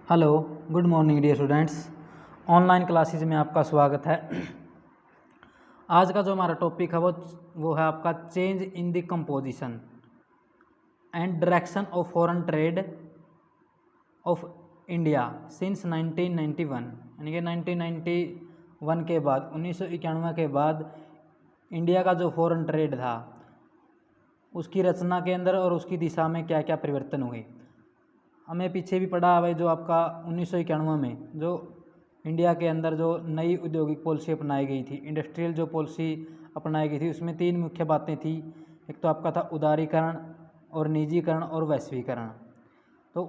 Hello, good morning dear students. Online classes में आपका स्वागत है। आज का जो हमारा टॉपिक है वो है आपका change in the composition and direction of foreign trade off India since 1991, यानी कि 1991 के बाद 1991 के बाद इंडिया का जो फॉरेन ट्रेड था उसकी रचना के अंदर और उसकी दिशा में क्या क्या परिवर्तन हुए। हमें पीछे भी पढ़ा भाई, जो आपका 1991 में जो इंडिया के अंदर जो नई औद्योगिक पॉलिसी अपनाई गई थी, इंडस्ट्रियल जो पॉलिसी अपनाई गई थी, उसमें तीन मुख्य बातें थी। एक तो आपका था उदारीकरण और निजीकरण और वैश्वीकरण। तो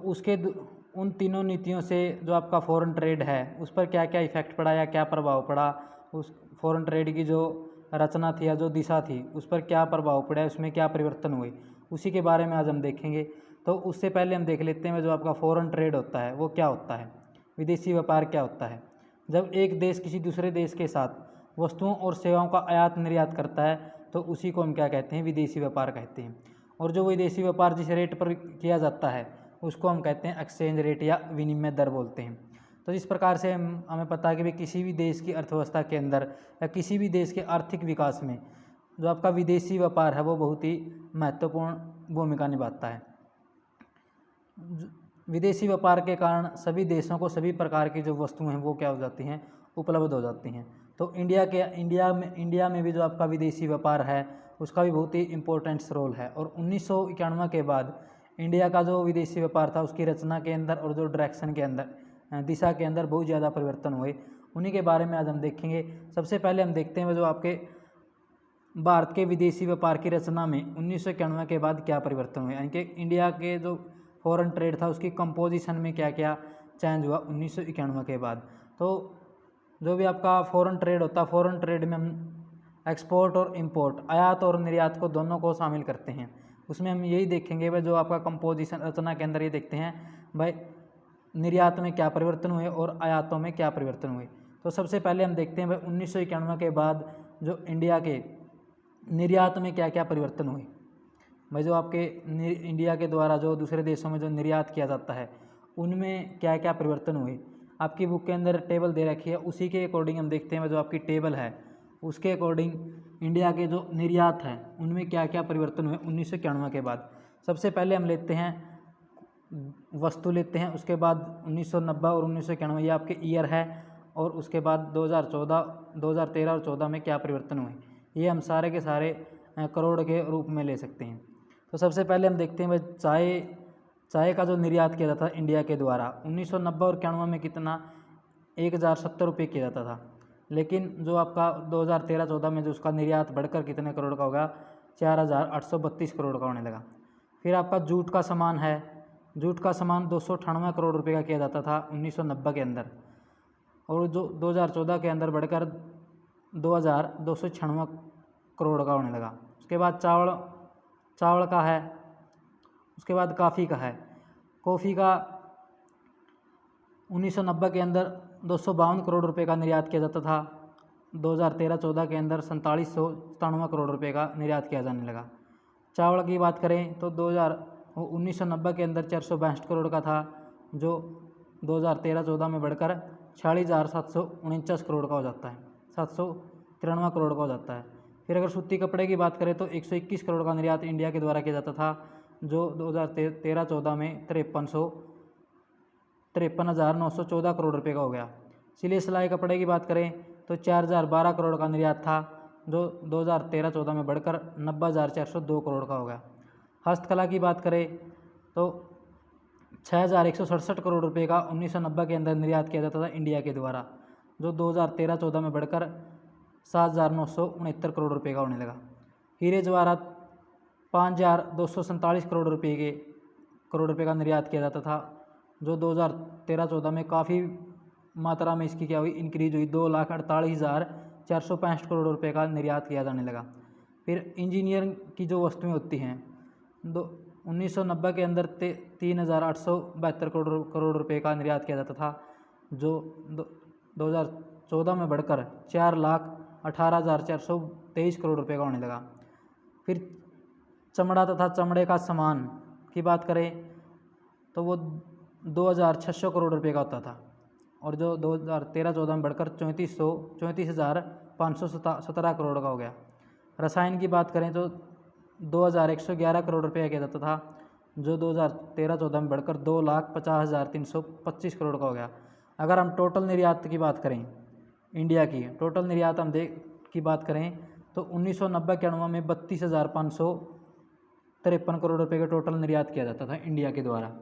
उन तीनों नीतियों से जो आपका फॉरेन ट्रेड है उस पर क्या क्या इफ़ेक्ट पड़ा या क्या प्रभाव पड़ा, उस फॉरेन ट्रेड की जो रचना थी या जो दिशा थी उस पर क्या प्रभाव पड़ा, उसमें क्या परिवर्तन हुए, उसी के बारे में आज हम देखेंगे। तो उससे पहले हम देख लेते हैं जो आपका फॉरेन ट्रेड होता है वो क्या होता है, विदेशी व्यापार क्या होता है। जब एक देश किसी दूसरे देश के साथ वस्तुओं और सेवाओं का आयात निर्यात करता है तो उसी को हम क्या कहते हैं, विदेशी व्यापार कहते हैं। और जो विदेशी व्यापार जिस रेट पर किया जाता है उसको हम कहते हैं एक्सचेंज रेट या विनिमय दर बोलते हैं। तो इस प्रकार से हमें पता है कि भाई किसी भी देश की अर्थव्यवस्था के अंदर या किसी भी देश के आर्थिक विकास में जो आपका विदेशी व्यापार है वो बहुत ही महत्वपूर्ण भूमिका निभाता है। विदेशी व्यापार के कारण सभी देशों को सभी प्रकार की जो वस्तुएं हैं वो क्या हो जाती हैं, उपलब्ध हो जाती हैं। तो इंडिया में भी जो आपका विदेशी व्यापार है उसका भी बहुत ही इम्पोर्टेंट रोल है। और 1991 के बाद इंडिया का जो विदेशी व्यापार था उसकी रचना के अंदर और जो डायरेक्शन के अंदर, दिशा के अंदर बहुत ज़्यादा परिवर्तन हुए। उन्हीं के बारे में आज हम देखेंगे। सबसे पहले हम देखते हैं जो आपके भारत के विदेशी व्यापार की रचना में 1991 के बाद क्या परिवर्तन हुए, यानी कि इंडिया के जो फॉरेन ट्रेड था उसकी कंपोजिशन में क्या क्या चेंज हुआ 1991 के बाद। तो जो भी आपका फॉरेन ट्रेड होता है, फॉरेन ट्रेड में हम एक्सपोर्ट और इंपोर्ट, आयात और निर्यात को दोनों को शामिल करते हैं। उसमें हम यही देखेंगे भाई जो आपका कंपोजिशन रचना के अंदर ये देखते हैं भाई निर्यात में क्या परिवर्तन हुए और आयातों में क्या परिवर्तन हुए। तो सबसे पहले हम देखते हैं भाई 1991 के बाद जो इंडिया के निर्यात में क्या क्या परिवर्तन हुए। भाई जो आपके इंडिया के द्वारा जो दूसरे देशों में जो निर्यात किया जाता है उनमें क्या क्या परिवर्तन हुए, आपकी बुक के अंदर टेबल दे रखी है, उसी के अकॉर्डिंग हम देखते हैं जो आपकी टेबल है उसके अकॉर्डिंग इंडिया के जो निर्यात हैं उनमें क्या क्या परिवर्तन हुए 1991 के बाद। सबसे पहले हम लेते हैं वस्तु लेते हैं, उसके बाद 1990 और 1991 ये आपके ईयर है, और उसके बाद 2013 और 14 में क्या परिवर्तन हुए, ये हम सारे के सारे करोड़ के रूप में ले सकते हैं। तो सबसे पहले हम देखते हैं भाई चाय का जो निर्यात किया जाता था इंडिया के द्वारा 1990 और 91 में कितना, 1070 रुपये किया जाता था। लेकिन जो आपका 2013-14 में जो उसका निर्यात बढ़कर कितने करोड़ का होगा, 4832 करोड़ का होने लगा। फिर आपका जूट का सामान है, जूट का सामान 298 करोड़ रुपये का किया जाता था 1990 के अंदर, और जो 2014 के अंदर बढ़कर 2296 करोड़ का होने लगा। उसके बाद चावल का है, उसके बाद कॉफ़ी का है। कॉफ़ी का 1990 के अंदर 252 करोड़ रुपए का निर्यात किया जाता था, 2013-14 के अंदर 4797 करोड़ रुपए का निर्यात किया जाने लगा। चावल की बात करें तो 1990 के अंदर 462 करोड़ का था, जो 2013-14 में बढ़कर 46,749 करोड़ का हो जाता है, 793 करोड़ का हो जाता है। फिर अगर सूती कपड़े की बात करें तो 121 करोड़ का निर्यात इंडिया के द्वारा किया जाता था, जो 2013-14 में 53,914 करोड़ रुपए का हो गया। सिले सिलाई कपड़े की बात करें तो 4,012 करोड़ का निर्यात था, जो 2013-14 में बढ़कर 90,402 करोड़ का हो गया। हस्तकला की बात करें तो 6,167 करोड़ रुपए का 1990 के अंदर निर्यात किया जाता था इंडिया के द्वारा, जो 2013-14 में बढ़कर 7,969 करोड़ रुपए का होने लगा। हीरे जवाहरात 5,247 करोड़ रुपए का निर्यात किया जाता था, जो 2013-14 में काफ़ी मात्रा में इसकी क्या हुई, इंक्रीज हुई, 2,48,465 करोड़ रुपए का निर्यात किया जाने लगा। फिर इंजीनियरिंग की जो वस्तुएं होती हैं 1990 के अंदर 3,872 करोड़ रुपए का निर्यात किया जाता था, जो 2014 में बढ़कर 4,18,423 करोड़ रुपए का होने लगा। फिर चमड़ा तथा चमड़े का सामान की बात करें तो वो 2,600 करोड़ रुपए का होता था, और जो 2013-14 में बढ़कर 34,517 करोड़ का हो गया। रसायन की बात करें तो 2,111 करोड़ रुपये का किया जाता था, जो 2013-14 में बढ़कर 2,50,325 करोड़ का हो गया। अगर हम टोटल निर्यात की बात करें, इंडिया की टोटल निर्यात की बात करें तो 1990-91 में 32,553 करोड़ रुपए का टोटल निर्यात किया जाता था इंडिया के द्वारा।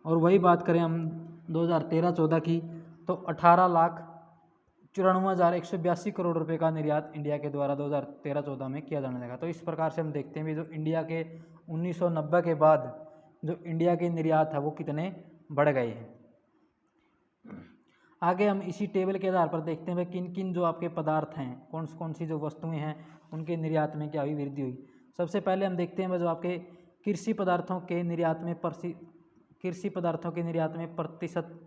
और वही बात करें हम 2013-14 की तो 18,94,182 करोड़ रुपए का निर्यात इंडिया के द्वारा 2013-14 में किया जाने लगा। तो इस प्रकार से हम देखते हैं भी जो इंडिया के 1990 के बाद जो इंडिया के निर्यात है वो कितने बढ़ गए हैं। आगे हम इसी टेबल के आधार पर देखते हैं किन किन जो आपके पदार्थ हैं, कौन कौन सी जो वस्तुएं हैं उनके निर्यात में क्या हुई, वृद्धि हुई। सबसे पहले हम देखते हैं जो आपके कृषि पदार्थों के निर्यात में प्रतिशत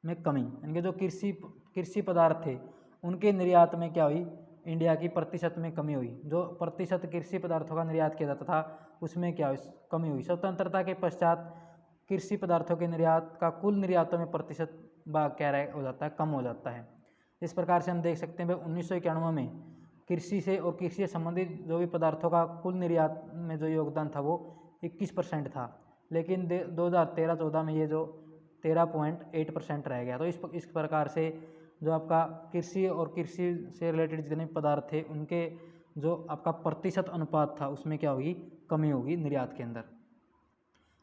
में कमी, यानी कि जो कृषि पदार्थ थे उनके निर्यात में क्या हुई, इंडिया की प्रतिशत में कमी हुई। जो प्रतिशत कृषि पदार्थों का निर्यात किया जाता था उसमें क्या हुई, कमी हुई। स्वतंत्रता के पश्चात कृषि पदार्थों के निर्यात का कुल निर्यातों में प्रतिशत भाग क्या हो जाता है, कम हो जाता है। इस प्रकार से हम देख सकते हैं 1991 में कृषि से और कृषि से संबंधित जो भी पदार्थों का कुल निर्यात में जो योगदान था वो 21% था, लेकिन 2013-14 में ये जो 13.8% रह गया। तो इस प्रकार से जो आपका कृषि और कृषि से रिलेटेड जितने पदार्थ थे उनके जो आपका प्रतिशत अनुपात था उसमें क्या होगी, कमी होगी निर्यात के अंदर।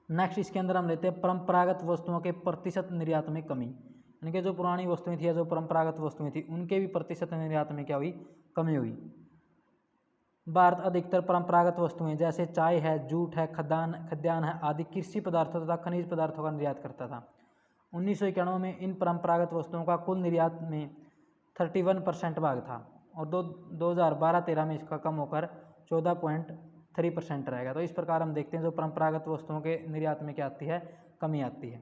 नेक्स्ट इसके अंदर हम लेते हैं परंपरागत वस्तुओं के प्रतिशत निर्यात में कमी, यानी कि जो पुरानी वस्तुएं थी या जो परंपरागत वस्तुएं थी उनके भी प्रतिशत निर्यात में क्या हुई, कमी हुई। भारत अधिकतर परंपरागत वस्तुएं जैसे चाय है, जूट है, खाद्यान्न है आदि कृषि पदार्थों तथा खनिज पदार्थों का निर्यात करता था। 1991 में इन परंपरागत वस्तुओं का कुल निर्यात में 31% भाग था और 2012-13 में इसका कम होकर 14.3% रहेगा। तो इस प्रकार हम देखते हैं जो परंपरागत वस्तुओं के निर्यात में क्या आती है, कमी आती है।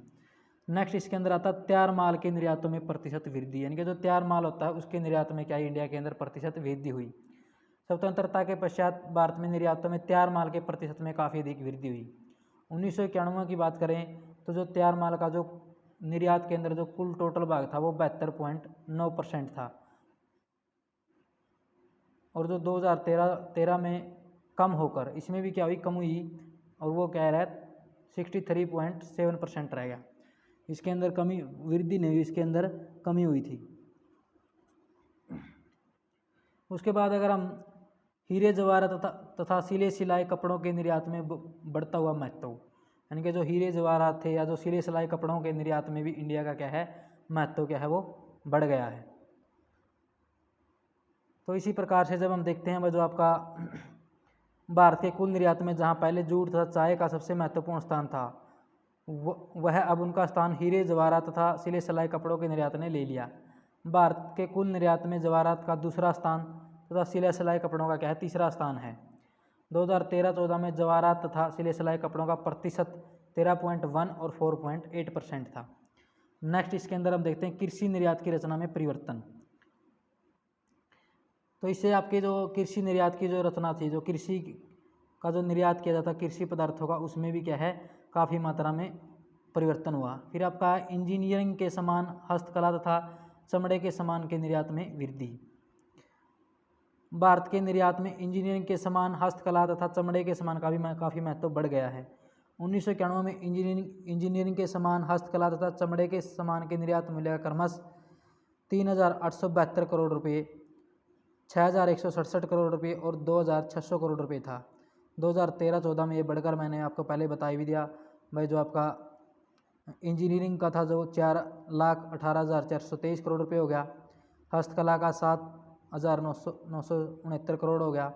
नेक्स्ट इसके अंदर आता है तैयार माल के निर्यातों में प्रतिशत वृद्धि, यानी कि जो तैयार माल होता है उसके निर्यात में क्या इंडिया के अंदर प्रतिशत वृद्धि हुई। स्वतंत्रता के पश्चात भारत में निर्यातों में तैयार माल के प्रतिशत में काफ़ी अधिक वृद्धि हुई। 1991 की बात करें तो जो तैयार माल का जो निर्यात के अंदर जो कुल टोटल भाग था वो 72.9% था, और जो 2013 में कम होकर इसमें भी क्या हुई, कम हुई, और वो क्या रहा 63.7% रह गया। इसके अंदर कमी, वृद्धि नहीं हुई, इसके अंदर कमी हुई थी। उसके बाद अगर हम हीरे जवाहरात तथा सिले सिलाई कपड़ों के निर्यात में बढ़ता हुआ महत्व, यानी कि जो हीरे जवाहरात थे या जो सिले सिलाई कपड़ों के निर्यात में भी इंडिया का क्या है, महत्व क्या है, वो बढ़ गया है। तो इसी प्रकार से जब हम देखते हैं जो आपका भारत के कुल निर्यात में जहां पहले जूट तथा चाय का सबसे महत्वपूर्ण स्थान था, वह अब उनका स्थान हीरे जवाहरात तथा सिले सिलाई कपड़ों के निर्यात ने ले लिया। भारत के कुल निर्यात में जवाहरात का दूसरा स्थान तथा सिले सिलाई कपड़ों का क्या है, तीसरा स्थान है। 2013-14 में जवाहरात तथा सिले सिलाई कपड़ों का प्रतिशत 13.1 और 4.8% था। नेक्स्ट इसके अंदर हम देखते हैं कृषि निर्यात की रचना में परिवर्तन। तो इससे आपके जो कृषि निर्यात की जो रचना थी, जो कृषि का जो निर्यात किया जाता कृषि पदार्थों का, उसमें भी क्या है, काफ़ी मात्रा में परिवर्तन हुआ। फिर आपका इंजीनियरिंग के समान हस्तकला तथा चमड़े के सामान के निर्यात में वृद्धि। भारत के निर्यात में इंजीनियरिंग के समान हस्तकला तथा चमड़े के सामान का भी काफ़ी महत्व बढ़ गया है। 1991 में इंजीनियरिंग के समान हस्तकला तथा चमड़े के सामान के निर्यात मूल्य क्रमशः 3,872 करोड़ रुपये, 6,167 करोड़ रुपये और 2,600 करोड़ रुपये था। 2013-14 में ये बढ़कर, मैंने आपको पहले बता भी दिया भाई, जो आपका इंजीनियरिंग का था जो 4,18,423 करोड़ रुपये हो गया, हस्तकला का 7,969 करोड़ हो गया,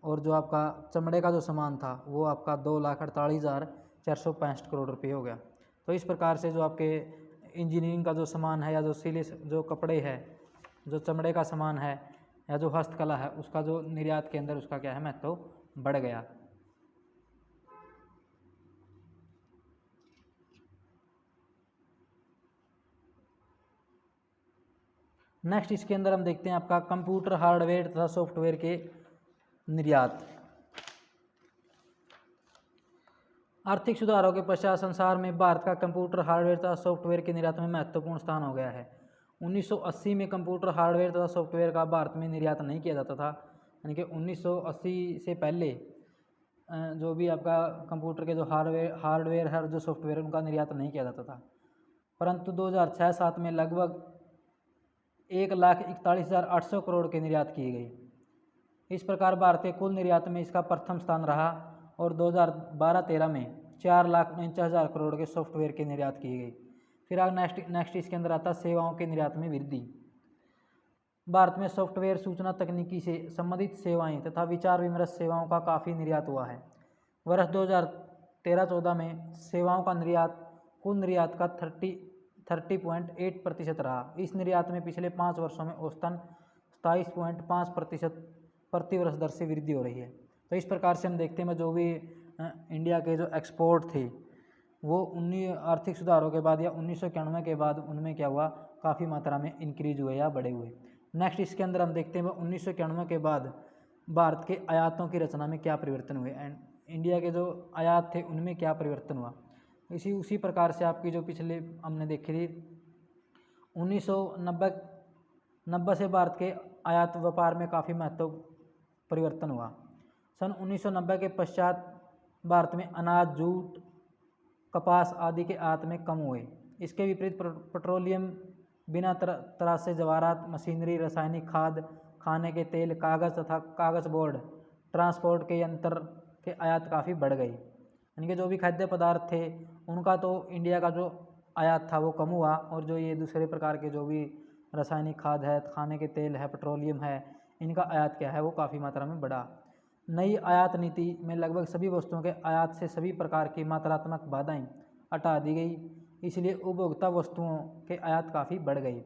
और जो आपका चमड़े का जो सामान था वो आपका 2,48,465 करोड़ रुपये हो गया। तो इस प्रकार से जो आपके इंजीनियरिंग का जो सामान है या जो कपड़े है, जो चमड़े का सामान है या जो हस्तकला है, उसका जो निर्यात के अंदर उसका क्या है, महत्व बढ़ गया। नेक्स्ट इसके अंदर हम देखते हैं आपका कंप्यूटर हार्डवेयर तथा सॉफ्टवेयर के निर्यात। आर्थिक सुधारों के पश्चात संसार में भारत का कंप्यूटर हार्डवेयर तथा सॉफ्टवेयर के निर्यात में महत्वपूर्ण स्थान हो गया है। 1980 में कंप्यूटर हार्डवेयर तथा सॉफ्टवेयर का भारत में निर्यात नहीं किया जाता था, यानी कि 1980 से पहले जो भी आपका कंप्यूटर के जो हार्डवेयर है और जो सॉफ्टवेयर उनका निर्यात नहीं किया जाता था। परंतु 2006-07 में लगभग 1,41,800 करोड़ के निर्यात किए गए। इस प्रकार भारत के कुल निर्यात में इसका प्रथम स्थान रहा और 2012-13 में 4,49,000 करोड़ के सॉफ्टवेयर के निर्यात किए गए। फिर आगे नेक्स्ट इसके अंदर आता सेवाओं के निर्यात में वृद्धि। भारत में सॉफ्टवेयर सूचना तकनीकी से संबंधित सेवाएं तथा विचार विमर्श सेवाओं का काफ़ी निर्यात हुआ है। वर्ष 2013-14 में सेवाओं का निर्यात कुल निर्यात का 30.8% रहा। इस निर्यात में पिछले 5 वर्षों में औसतन 27.5% प्रति वर्ष दर से वृद्धि हो रही है। तो इस प्रकार से हम देखते हैं जो भी इंडिया के जो एक्सपोर्ट थे वो आर्थिक सुधारों के बाद या 1991 के बाद उनमें क्या हुआ, काफ़ी मात्रा में इंक्रीज हुए या बढ़े हुए। नेक्स्ट इसके अंदर हम देखते हैं 1991 के बाद भारत के आयातों की रचना में क्या परिवर्तन हुए एंड इंडिया के जो आयात थे उनमें क्या परिवर्तन हुआ। उसी प्रकार से आपकी जो पिछले हमने देखी थी 1990 से भारत के आयात व्यापार में काफ़ी महत्वपूर्ण परिवर्तन हुआ। सन 1990 के पश्चात भारत में अनाज, जूट, कपास आदि के आयात में कम हुए। इसके विपरीत पेट्रोलियम, बिना तराशे जवाहरात, मशीनरी, रासायनिक खाद, खाने के तेल, कागज़ तथा कागज़ बोर्ड, ट्रांसपोर्ट के यंत्र के आयात काफ़ी बढ़ गई। यानी कि जो भी खाद्य पदार्थ थे उनका तो इंडिया का जो आयात था वो कम हुआ और जो ये दूसरे प्रकार के जो भी रासायनिक खाद है, खाने के तेल है, पेट्रोलियम है, इनका आयात क्या है वो काफ़ी मात्रा में बढ़ा। नई आयात नीति में लगभग सभी वस्तुओं के आयात से सभी प्रकार की मात्रात्मक बाधाएं हटा दी गई, इसलिए उपभोक्ता वस्तुओं के आयात काफ़ी बढ़ गई।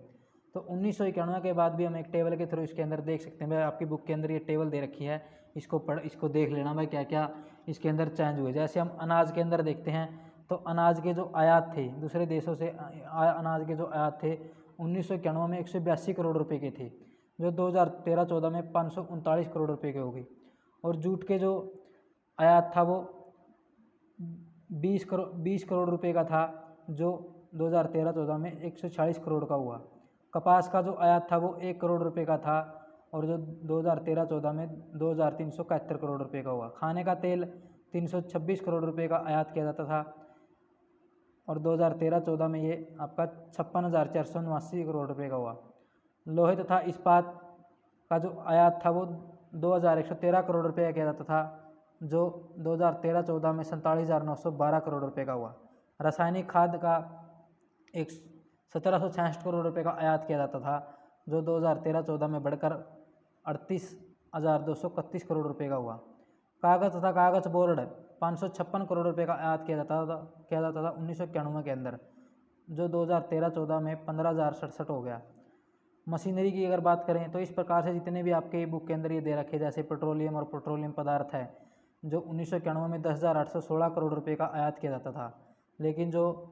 तो 1991 के बाद भी हम एक टेबल के थ्रू इसके अंदर देख सकते हैं। भाई आपकी बुक के अंदर ये टेबल दे रखी है, इसको देख लेना भाई क्या क्या इसके अंदर चेंज हुए। जैसे हम अनाज के अंदर देखते हैं तो अनाज के जो आयात थे दूसरे देशों से अनाज के जो आयात थे 1991 में 182 करोड़ रुपए के थे, जो 2013-14 में 539 करोड़ रुपए के हो गए। और जूट के जो आयात था वो 20 करोड़ रुपए का था, जो 2013-14 में 140 करोड़ का हुआ। कपास का जो आयात था वो 1 करोड़ रुपए का था और जो 2013-14 में 2,371 करोड़ रुपए का हुआ। खाने का तेल 326 करोड़ रुपए का आयात किया जाता था और 2013-14 में ये आपका 56,479 करोड़ रुपए का हुआ। लोहे तथा इस्पात का जो आयात था वो 2,113 करोड़ रुपये का किया जाता था, जो 2013-14 में 47,912 करोड़ रुपए का हुआ। रासायनिक खाद का 1,766 करोड़ रुपए का आयात किया जाता था, जो 2013-14 में बढ़कर 38,231 करोड़ रुपए का हुआ। कागज़ तथा कागज़ बोर्ड 556 करोड़ रुपए का आयात किया जाता था 1991 के अंदर, जो 2013-14 में 15,067 हो गया। मशीनरी की अगर बात करें तो इस प्रकार से जितने भी आपके बुक के अंदर ये दे रखे, जैसे पेट्रोलियम और पेट्रोलियम पदार्थ है, जो 1991 में 10,816 करोड़ रुपए का आयात किया जाता था, लेकिन जो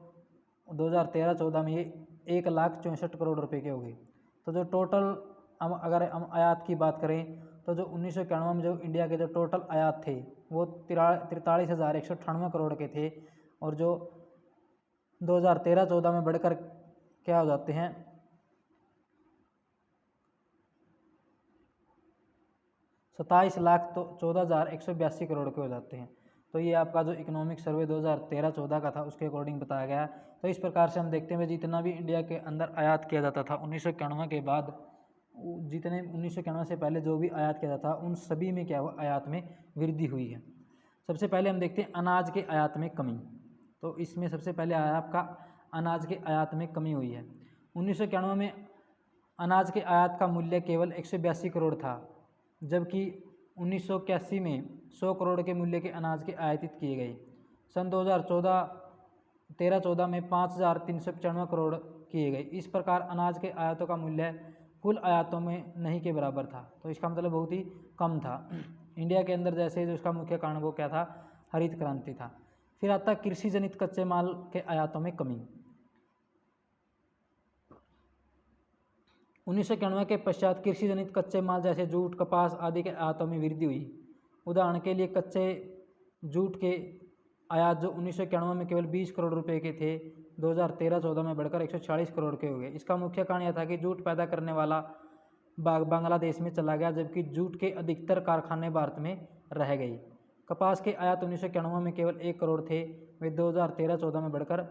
2013-14 में ये 1,64 करोड़ रुपए के हो गए। तो जो टोटल अगर हम आयात की बात करें तो जो 1991 में जो इंडिया के जो टोटल आयात थे वो 43,198 करोड़ के थे और जो 2013-14 में बढ़कर क्या हो जाते हैं 27,14,182 करोड़ के हो जाते हैं। तो ये आपका जो इकोनॉमिक सर्वे 2013-14 का था उसके अकॉर्डिंग बताया गया है। तो इस प्रकार से हम देखते हैं जितना भी इंडिया के अंदर आयात किया जाता था 1991 के बाद, जितने 1991 से पहले जो भी आयात किया जाता था उन सभी में क्या हुआ, आयात में वृद्धि हुई है। सबसे पहले हम देखते हैं अनाज के आयात में कमी। तो इसमें सबसे पहले आया आपका अनाज के आयात में कमी हुई है। 1991 में अनाज के आयात का मूल्य केवल 182 करोड़ था, जबकि 1981 में 100 करोड़ के मूल्य के अनाज के आयातित किए गए। सन 2013-14 में 5,395 करोड़ किए गए। इस प्रकार अनाज के आयातों का मूल्य कुल आयातों में नहीं के बराबर था। तो इसका मतलब बहुत ही कम था इंडिया के अंदर। जैसे जो इसका मुख्य कारण वो क्या था, हरित क्रांति था। फिर आता कृषि जनित कच्चे माल के आयातों में कमी। 1991 के पश्चात कृषि जनित कच्चे माल जैसे जूट, कपास आदि के आयातों में वृद्धि हुई। उदाहरण के लिए कच्चे जूट के आयात जो 1991 में केवल 20 करोड़ रुपए के थे 2013-14 में बढ़कर 146 करोड़ के हो गए। इसका मुख्य कारण यह था कि जूट पैदा करने वाला बांग्लादेश में चला गया, जबकि जूट के अधिकतर कारखाने भारत में रह गई। कपास के आयात 1991 में केवल 1 करोड़ थे, वे 2013-14 में बढ़कर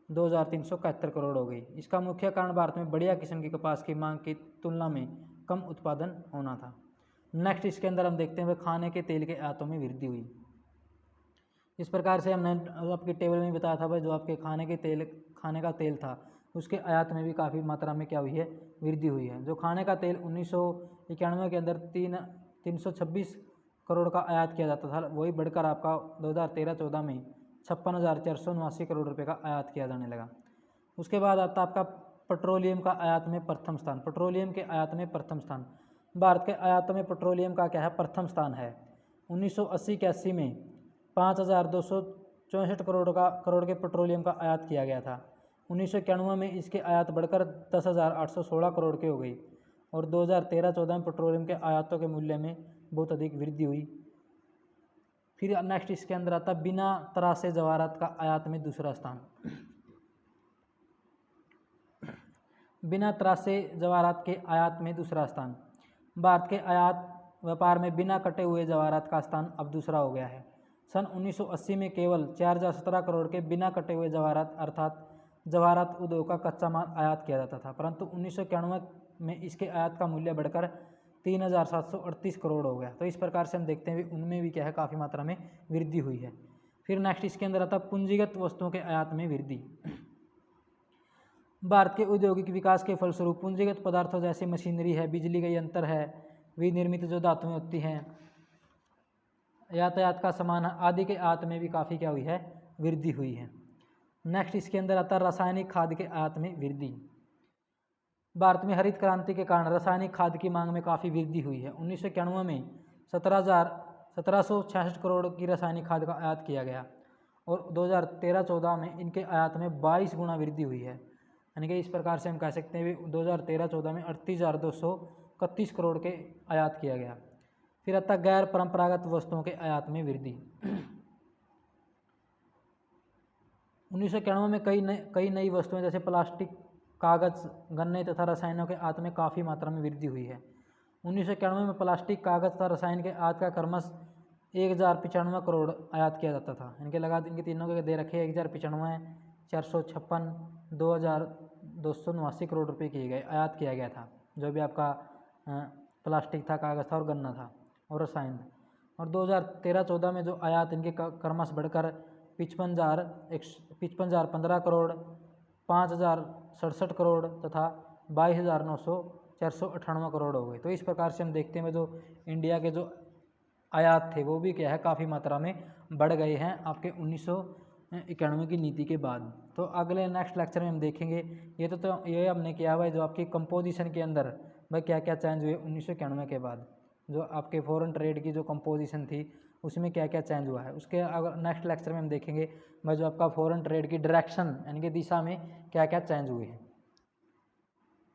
2371 करोड़ हो गई। इसका मुख्य कारण भारत में बढ़िया किस्म की कपास की मांग की तुलना में कम उत्पादन होना था। नेक्स्ट इसके अंदर हम देखते हैं खाने के तेल के आयातों में वृद्धि हुई। इस प्रकार से हमने आपके टेबल में बताया था भाई, जो आपके खाने का तेल था उसके आयात में भी काफ़ी मात्रा में क्या हुई है, वृद्धि हुई है। जो खाने का तेल 1991 के अंदर 326 करोड़ का आयात किया जाता था, वही बढ़कर आपका 2013-14 में 56,479 करोड़ रुपए का आयात किया जाने लगा। उसके बाद आता आपका पेट्रोलियम का आयात में प्रथम स्थान। पेट्रोलियम के आयात में प्रथम स्थान, भारत के आयातों में पेट्रोलियम का क्या है, प्रथम स्थान है। 1980-81 में 5,264 करोड़ के पेट्रोलियम का आयात किया गया था। 1991 में इसके आयात बढ़कर 10,816 करोड़ के हो गई और 2013-14 में पेट्रोलियम के आयातों के मूल्य में बहुत अधिक वृद्धि हुई। फिर नेक्स्ट इसके अंदर आता बिना तरासे जवाहरात का आयात में दूसरा स्थान। बिना तरासे जवाहरात के आयात में दूसरा स्थान, भारत के आयात व्यापार में बिना कटे हुए जवाहरात का स्थान अब दूसरा हो गया है। सन 1980 में केवल 4,017 करोड़ के बिना कटे हुए जवाहरात अर्थात जवाहरात उद्योग का कच्चा माल आयात किया जाता था, परंतु 1991 में इसके आयात का मूल्य बढ़कर 3,738 करोड़ हो गया। तो इस प्रकार से हम देखते हैं उनमें भी क्या है, काफ़ी मात्रा में वृद्धि हुई है। फिर नेक्स्ट इसके अंदर आता पूंजीगत वस्तुओं के आयात में वृद्धि। भारत के औद्योगिक विकास के फलस्वरूप पूंजीगत पदार्थों जैसे मशीनरी है, बिजली का यंत्र है, विनिर्मित जो धातुएं होती हैं, यातायात का सामान आदि के आयात में भी काफ़ी क्या हुई है, वृद्धि हुई है। नेक्स्ट इसके अंदर आता है रासायनिक खाद के आयात में वृद्धि। भारत में हरित क्रांति के कारण रासायनिक खाद की मांग में काफ़ी वृद्धि हुई है। 1991 में 17,766 करोड़ की रासायनिक खाद का आयात किया गया और 2013-14 में इनके आयात में 22 गुना वृद्धि हुई है। यानी कि इस प्रकार से हम कह सकते हैं 2013-14 में 38,231 करोड़ के आयात किया गया। फिर आता गैर परंपरागत वस्तुओं के आयात में वृद्धि। 1991 में कई नई वस्तुएं जैसे प्लास्टिक, कागज़, गन्ने तथा रसायनों के आयात में काफ़ी मात्रा में वृद्धि हुई है। 1991 में प्लास्टिक, कागज़ तथा रसायन के आयात का क्रमश 1,095 करोड़ आयात किया जाता था। इनके लगा इनके तीनों के दे रखे 1,095, 456, 2,279 करोड़ रुपये किए गए आयात किया गया था, जो भी आपका प्लास्टिक था, कागज़ था और गन्ना था और रसायन। और 2013-14 में जो आयात इनके क्रमश बढ़कर 55,015 करोड़, 5,067 करोड़ तथा 22,498 करोड़ हो गए। तो इस प्रकार से हम देखते हैं जो इंडिया के जो आयात थे वो भी क्या है, काफ़ी मात्रा में बढ़ गए हैं आपके 1991 की नीति के बाद। तो अगले नेक्स्ट लेक्चर में हम देखेंगे ये हमने किया हुआ है जो आपकी कंपोजिशन के अंदर भाई क्या क्या चेंज हुए 1991 के बाद, जो आपके फॉरेन ट्रेड की जो कंपोजिशन थी उसमें क्या क्या चेंज हुआ है। उसके अगर नेक्स्ट लेक्चर में हम देखेंगे भाई जो आपका फॉरेन ट्रेड की डायरेक्शन यानी कि दिशा में क्या क्या चेंज हुए हैं।